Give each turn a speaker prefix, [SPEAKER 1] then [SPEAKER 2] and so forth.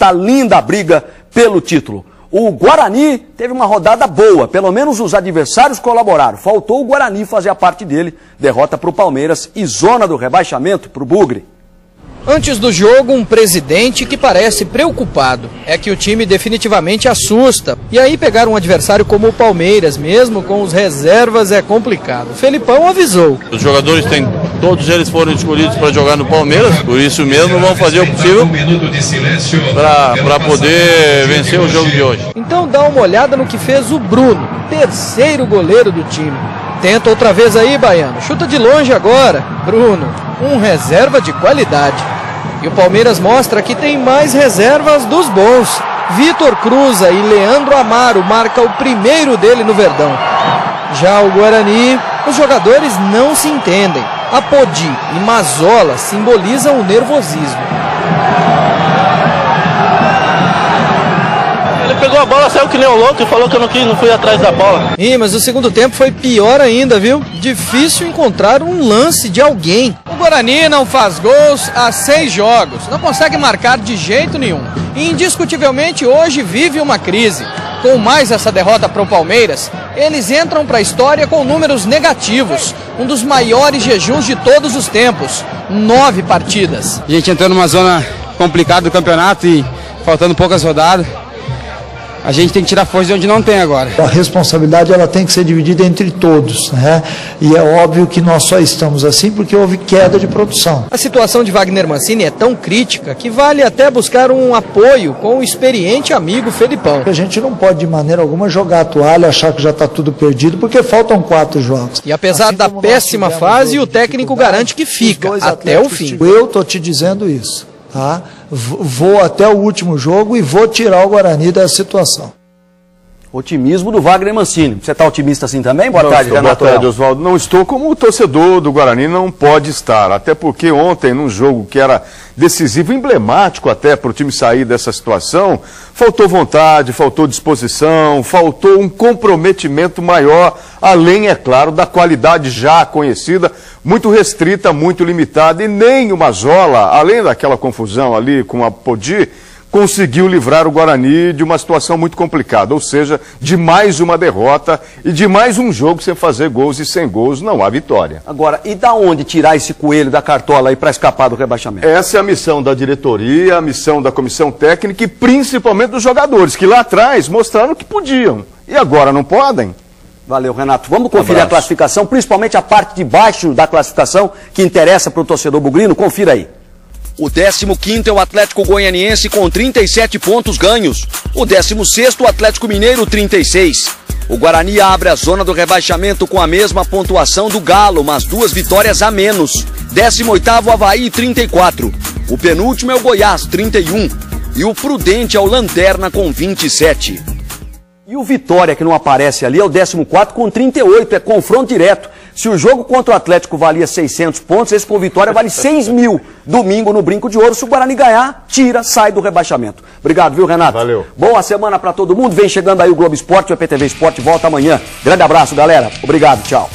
[SPEAKER 1] está linda a briga pelo título. O Guarani teve uma rodada boa, pelo menos os adversários colaboraram. Faltou o Guarani fazer a parte dele, derrota para o Palmeiras e zona do rebaixamento para o Bugre.
[SPEAKER 2] Antes do jogo, um presidente que parece preocupado. É que o time definitivamente assusta. E aí pegar um adversário como o Palmeiras, mesmo com os reservas, é complicado. O Felipão avisou.
[SPEAKER 3] Os jogadores todos eles foram escolhidos para jogar no Palmeiras, por isso mesmo vão fazer o possível para poder vencer o jogo de hoje.
[SPEAKER 2] Então dá uma olhada no que fez o Bruno, terceiro goleiro do time. Tenta outra vez aí, Baiano. Chuta de longe agora. Bruno, um reserva de qualidade. E o Palmeiras mostra que tem mais reservas dos bons. Vitor Cruza e Leandro Amaro marca o primeiro dele no Verdão. Já o Guarani, os jogadores não se entendem. Apodi e Mazola simbolizam o nervosismo.
[SPEAKER 4] Pegou a bola, saiu que nem um louco e falou que eu não fui atrás da bola.
[SPEAKER 2] Mas o segundo tempo foi pior ainda, viu? Difícil encontrar um lance de alguém. O Guarani não faz gols há 6 jogos, não consegue marcar de jeito nenhum. E indiscutivelmente hoje vive uma crise. Com mais essa derrota para o Palmeiras, eles entram para a história com números negativos. Um dos maiores jejuns de todos os tempos, 9 partidas.
[SPEAKER 5] A gente entrou numa zona complicada do campeonato e faltando poucas rodadas. A gente tem que tirar força de onde não tem agora.
[SPEAKER 6] A responsabilidade ela tem que ser dividida entre todos, né? E é óbvio que nós só estamos assim porque houve queda de produção.
[SPEAKER 2] A situação de Wagner Mancini é tão crítica que vale até buscar um apoio com o experiente amigo Felipão.
[SPEAKER 6] A gente não pode de maneira alguma jogar a toalha, achar que já está tudo perdido, porque faltam 4 jogos.
[SPEAKER 2] E apesar assim da péssima fase, o técnico garante que fica até o fim.
[SPEAKER 6] Eu estou te dizendo isso. Tá? Vou até o último jogo e vou tirar o Guarani dessa situação.
[SPEAKER 1] Otimismo do Wagner Mancini. Você está otimista assim também? Boa tarde, Renato.
[SPEAKER 7] Boa tarde, Oswaldo. Não estou como o torcedor do Guarani não pode estar. Até porque ontem, num jogo que era decisivo, emblemático até para o time sair dessa situação, faltou vontade, faltou disposição, faltou um comprometimento maior, além, é claro, da qualidade já conhecida, muito restrita, muito limitada. E nem o Mazola, além daquela confusão ali com a Podi, conseguiu livrar o Guarani de uma situação muito complicada, ou seja, de mais uma derrota e de mais um jogo sem fazer gols, e sem gols não há vitória.
[SPEAKER 1] Agora, e da onde tirar esse coelho da cartola aí para escapar do rebaixamento?
[SPEAKER 7] Essa é a missão da diretoria, a missão da comissão técnica e principalmente dos jogadores, que lá atrás mostraram que podiam e agora não podem.
[SPEAKER 1] Valeu, Renato. Vamos conferir a classificação, principalmente a parte de baixo da classificação, que interessa para o torcedor bugrino. Confira aí. O 15º é o Atlético Goianiense com 37 pontos ganhos. O 16º, o Atlético Mineiro, 36. O Guarani abre a zona do rebaixamento com a mesma pontuação do Galo, mas 2 vitórias a menos. 18º, o Avaí, 34. O penúltimo é o Goiás, 31. E o Prudente é o Lanterna com 27. E o Vitória, que não aparece ali, é o 14º com 38, é confronto direto. Se o jogo contra o Atlético valia 600 pontos, esse com Vitória vale 6 mil. Domingo no Brinco de Ouro, se o Guarani ganhar, tira, sai do rebaixamento. Obrigado, viu, Renato?
[SPEAKER 7] Valeu.
[SPEAKER 1] Boa semana para todo mundo. Vem chegando aí o Globo Esporte, o EPTV Esporte volta amanhã. Grande abraço, galera. Obrigado, tchau.